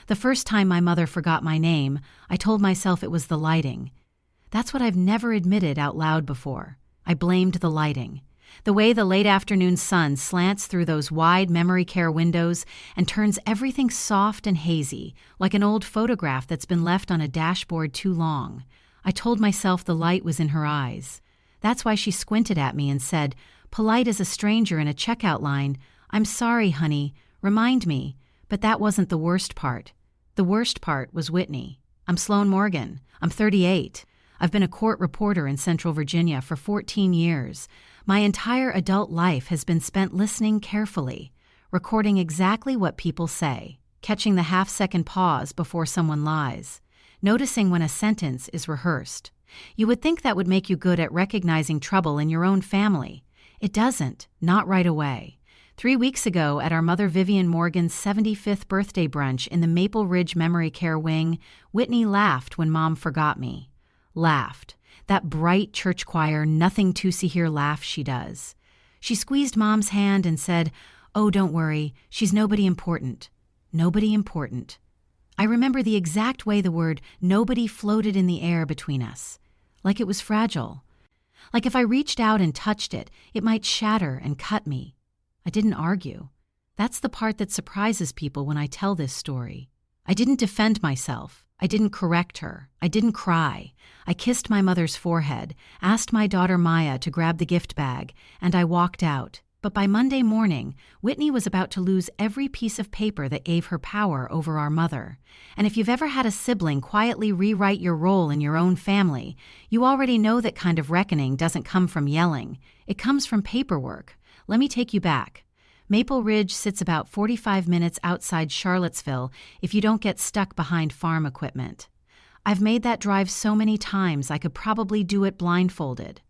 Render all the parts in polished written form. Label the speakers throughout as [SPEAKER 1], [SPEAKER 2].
[SPEAKER 1] The first time my mother forgot my name, I told myself it was the lighting. That's what I've never admitted out loud before. I blamed the lighting. The way the late afternoon sun slants through those wide memory care windows and turns everything soft and hazy, like an old photograph that's been left on a dashboard too long. I told myself the light was in her eyes. That's why she squinted at me and said, polite as a stranger in a checkout line, "I'm sorry, honey, remind me." But that wasn't the worst part. The worst part was Whitney. I'm Sloan Morgan. I'm 38. I've been a court reporter in Central Virginia for 14 years. My entire adult life has been spent listening carefully, recording exactly what people say, catching the half-second pause before someone lies, noticing when a sentence is rehearsed. You would think that would make you good at recognizing trouble in your own family. It doesn't, not right away. 3 weeks ago, at our mother Vivian Morgan's 75th birthday brunch in the Maple Ridge Memory Care Wing, Whitney laughed when Mom forgot me. Laughed. That bright church choir, nothing to see here laugh she does. She squeezed Mom's hand and said, "Oh, don't worry, she's nobody important." Nobody important. I remember the exact way the word nobody floated in the air between us. Like it was fragile. Like if I reached out and touched it, it might shatter and cut me. I didn't argue. That's the part that surprises people when I tell this story. I didn't defend myself. I didn't correct her. I didn't cry. I kissed my mother's forehead, asked my daughter Maya to grab the gift bag, and I walked out. But by Monday morning, Whitney was about to lose every piece of paper that gave her power over our mother. And if you've ever had a sibling quietly rewrite your role in your own family, you already know that kind of reckoning doesn't come from yelling. It comes from paperwork. Let me take you back. Maple Ridge sits about 45 minutes outside Charlottesville if you don't get stuck behind farm equipment. I've made that drive so many times I could probably do it blindfolded.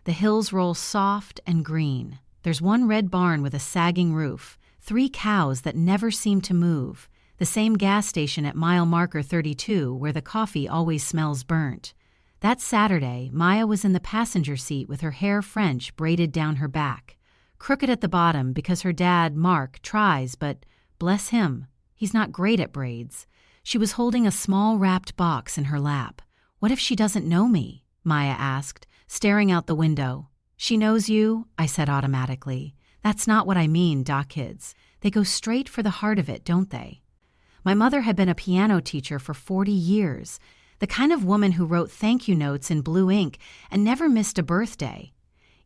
[SPEAKER 1] The hills roll soft and green. There's one red barn with a sagging roof, 3 cows that never seem to move, the same gas station at mile marker 32 where the coffee always smells burnt. That Saturday, Maya was in the passenger seat with her hair French braided down her back. Crooked at the bottom because her dad, Mark, tries, but bless him, he's not great at braids. She was holding a small wrapped box in her lap. "What if she doesn't know me?" Maya asked, staring out the window. "She knows you," I said automatically. "That's not what I mean, doc kids. They go straight for the heart of it, don't they?" My mother had been a piano teacher for 40 years, the kind of woman who wrote thank you notes in blue ink and never missed a birthday.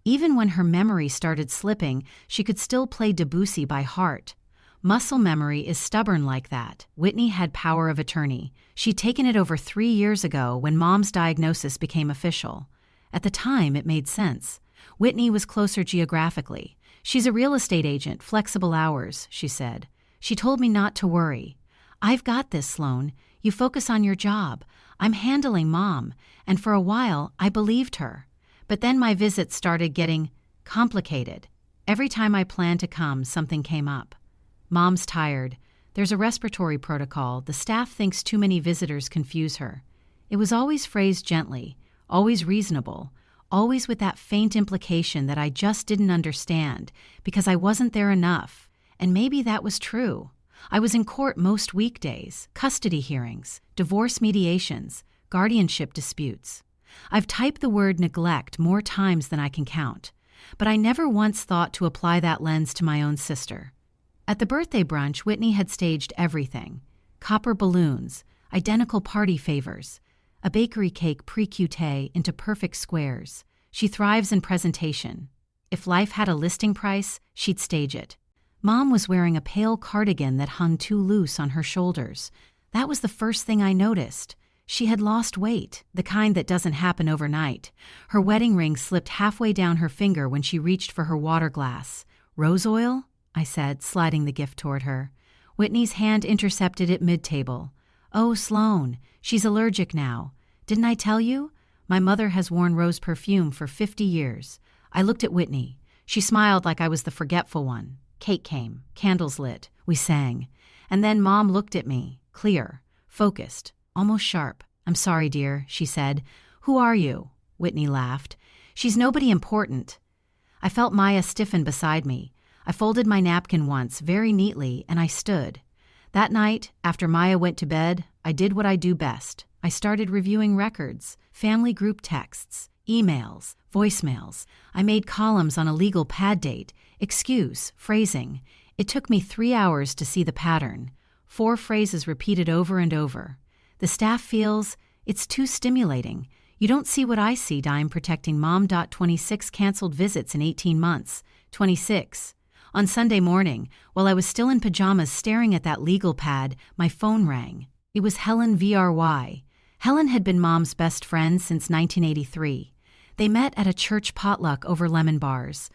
[SPEAKER 1] Even when her memory started slipping, she could still play Debussy by heart. Muscle memory is stubborn like that. Whitney had power of attorney. She'd taken it over 3 years ago when Mom's diagnosis became official. At the time, it made sense. Whitney was closer geographically. "She's a real estate agent, flexible hours," she said. She told me not to worry. "I've got this, Sloan. You focus on your job. I'm handling Mom." And for a while, I believed her. But then my visits started getting complicated. Every time I planned to come, something came up. "Mom's tired. There's a respiratory protocol. The staff thinks too many visitors confuse her." It was always phrased gently, always reasonable, always with that faint implication that I just didn't understand because I wasn't there enough. And maybe that was true. I was in court most weekdays, custody hearings, divorce mediations, guardianship disputes. I've typed the word neglect more times than I can count, but I never once thought to apply that lens to my own sister. At the birthday brunch, Whitney had staged everything: copper balloons, identical party favors, a bakery cake pre-cuté into perfect squares. She thrives in presentation. If life had a listing price, she'd stage it. Mom was wearing a pale cardigan that hung too loose on her shoulders. That was the first thing I noticed. She had lost weight, the kind that doesn't happen overnight. Her wedding ring slipped halfway down her finger when she reached for her water glass. "Rose oil?" I said, sliding the gift toward her. Whitney's hand intercepted it mid-table. "Oh, Sloan, she's allergic now. Didn't I tell you? My mother has worn rose perfume for 50 years. I looked at Whitney. She smiled like I was the forgetful one. Cake came, candles lit, we sang. And then Mom looked at me, clear, focused, almost sharp. "I'm sorry, dear," she said. "Who are you?" Whitney laughed. "She's nobody important." I felt Maya stiffen beside me. I folded my napkin once, very neatly, and I stood. That night, after Maya went to bed, I did what I do best. I started reviewing records, family group texts, emails, voicemails. I made columns on a legal pad date, excuse, phrasing. It took me 3 hours to see the pattern. 4 phrases repeated over and over. The staff feels it's too stimulating. You don't see what I see, Dime protecting mom. 26 canceled visits in 18 months. 26. On Sunday morning, while I was still in pajamas staring at that legal pad, my phone rang. It was Helen VRY. Helen had been Mom's best friend since 1983. They met at a church potluck over lemon bars.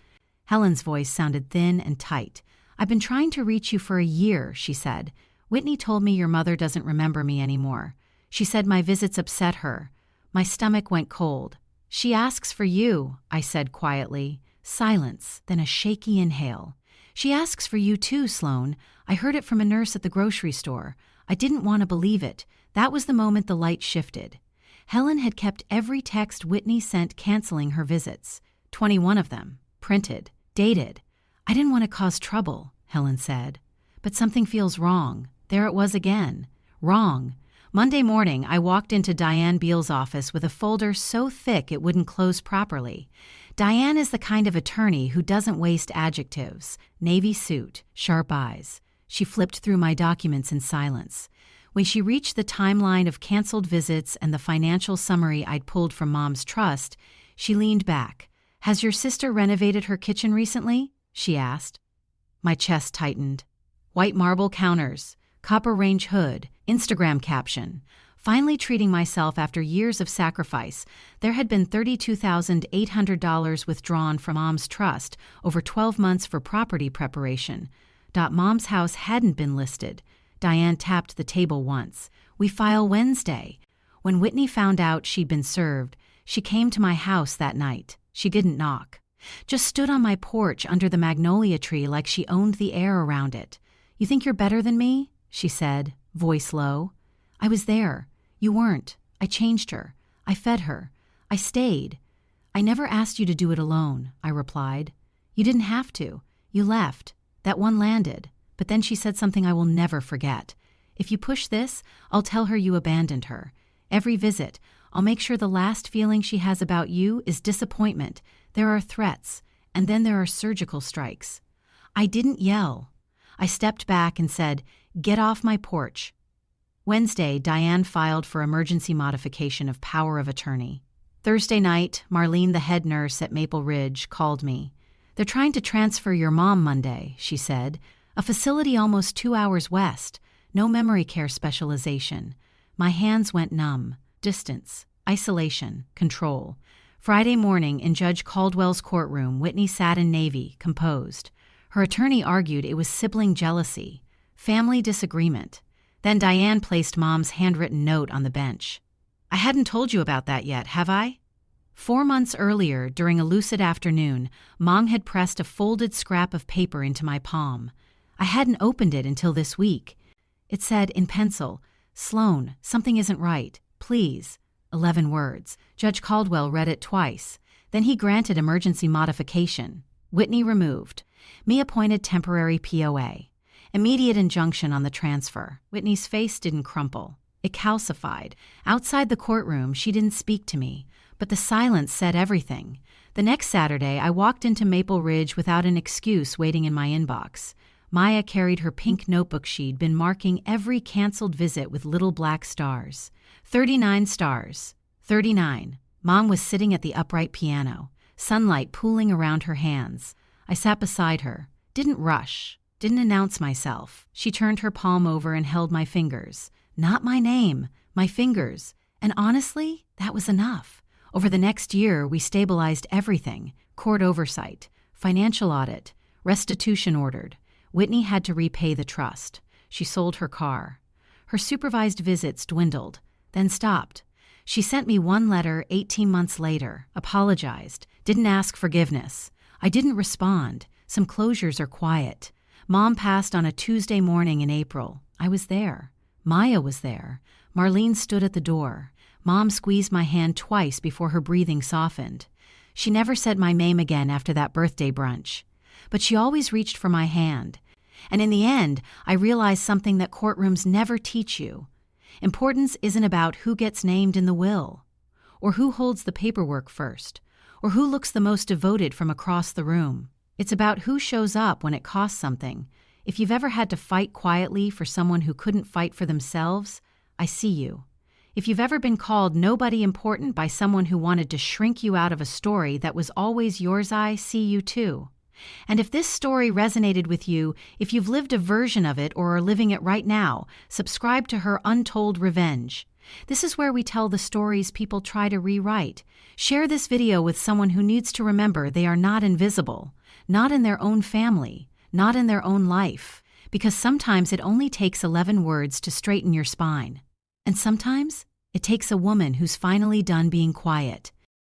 [SPEAKER 1] Helen's voice sounded thin and tight. "I've been trying to reach you for a year," she said. "Whitney told me your mother doesn't remember me anymore. She said my visits upset her." My stomach went cold. "She asks for you," I said quietly. Silence, then a shaky inhale. "She asks for you too, Sloan. I heard it from a nurse at the grocery store. I didn't want to believe it." That was the moment the light shifted. Helen had kept every text Whitney sent canceling her visits. 21 of them. Printed. Dated. "I didn't want to cause trouble," Helen said. "But something feels wrong." There it was again. Wrong. Monday morning, I walked into Diane Beale's office with a folder so thick it wouldn't close properly. Diane is the kind of attorney who doesn't waste adjectives. Navy suit, sharp eyes. She flipped through my documents in silence. When she reached the timeline of canceled visits and the financial summary I'd pulled from Mom's trust, she leaned back. "Has your sister renovated her kitchen recently?" she asked. My chest tightened. White marble counters, copper range hood, Instagram caption. Finally treating myself after years of sacrifice, there had been $32,800 withdrawn from Mom's trust over 12 months for property preparation. Mom's house hadn't been listed. Diane tapped the table once. "We file Wednesday." When Whitney found out she'd been served, she came to my house that night. She didn't knock. Just stood on my porch under the magnolia tree like she owned the air around it. "You think you're better than me?" she said, voice low. "I was there. You weren't. I changed her. I fed her. I stayed." "I never asked you to do it alone," I replied. "You didn't have to. You left. That one landed." But then she said something I will never forget. "If you push this, I'll tell her you abandoned her. Every visit, I'll make sure the last feeling she has about you is disappointment. There are threats, and then there are surgical strikes." I didn't yell. I stepped back and said, "Get off my porch." Wednesday, Diane filed for emergency modification of power of attorney. Thursday night, Marlene, the head nurse at Maple Ridge, called me. "They're trying to transfer your mom Monday," she said. "A facility almost 2 hours west. No memory care specialization." My hands went numb. Distance, isolation, control. Friday morning in Judge Caldwell's courtroom, Whitney sat in navy, composed. Her attorney argued it was sibling jealousy, family disagreement. Then Diane placed Mom's handwritten note on the bench. "I hadn't told you about that yet, have I?" 4 months earlier, during a lucid afternoon, Mom had pressed a folded scrap of paper into my palm. I hadn't opened it until this week. It said in pencil, "Sloan, something isn't right. Please." 11 words. Judge Caldwell read it twice. Then he granted emergency modification. Whitney removed. Me appointed temporary POA. Immediate injunction on the transfer. Whitney's face didn't crumple. It calcified. Outside the courtroom, she didn't speak to me. But the silence said everything. The next Saturday, I walked into Maple Ridge without an excuse waiting in my inbox. Maya carried her pink notebook she'd been marking every canceled visit with little black stars. 39 stars. 39. Mom was sitting at the upright piano, sunlight pooling around her hands. I sat beside her. Didn't rush. Didn't announce myself. She turned her palm over and held my fingers. Not my name, my fingers. And honestly, that was enough. Over the next year, we stabilized everything. Court oversight, financial audit, restitution ordered. Whitney had to repay the trust. She sold her car. Her supervised visits dwindled, then stopped. She sent me one letter 18 months later, apologized, didn't ask forgiveness. I didn't respond. Some closures are quiet. Mom passed on a Tuesday morning in April. I was there. Maya was there. Marlene stood at the door. Mom squeezed my hand twice before her breathing softened. She never said my name again after that birthday brunch. But she always reached for my hand. And in the end, I realized something that courtrooms never teach you. Importance isn't about who gets named in the will, or who holds the paperwork first, or who looks the most devoted from across the room. It's about who shows up when it costs something. If you've ever had to fight quietly for someone who couldn't fight for themselves, I see you. If you've ever been called nobody important by someone who wanted to shrink you out of a story that was always yours, I see you too. And if this story resonated with you, if you've lived a version of it or are living it right now, subscribe to her Untold Revenge. This is where we tell the stories people try to rewrite. Share this video with someone who needs to remember they are not invisible, not in their own family, not in their own life, because sometimes it only takes 11 words to straighten your spine. And sometimes it takes a woman who's finally done being quiet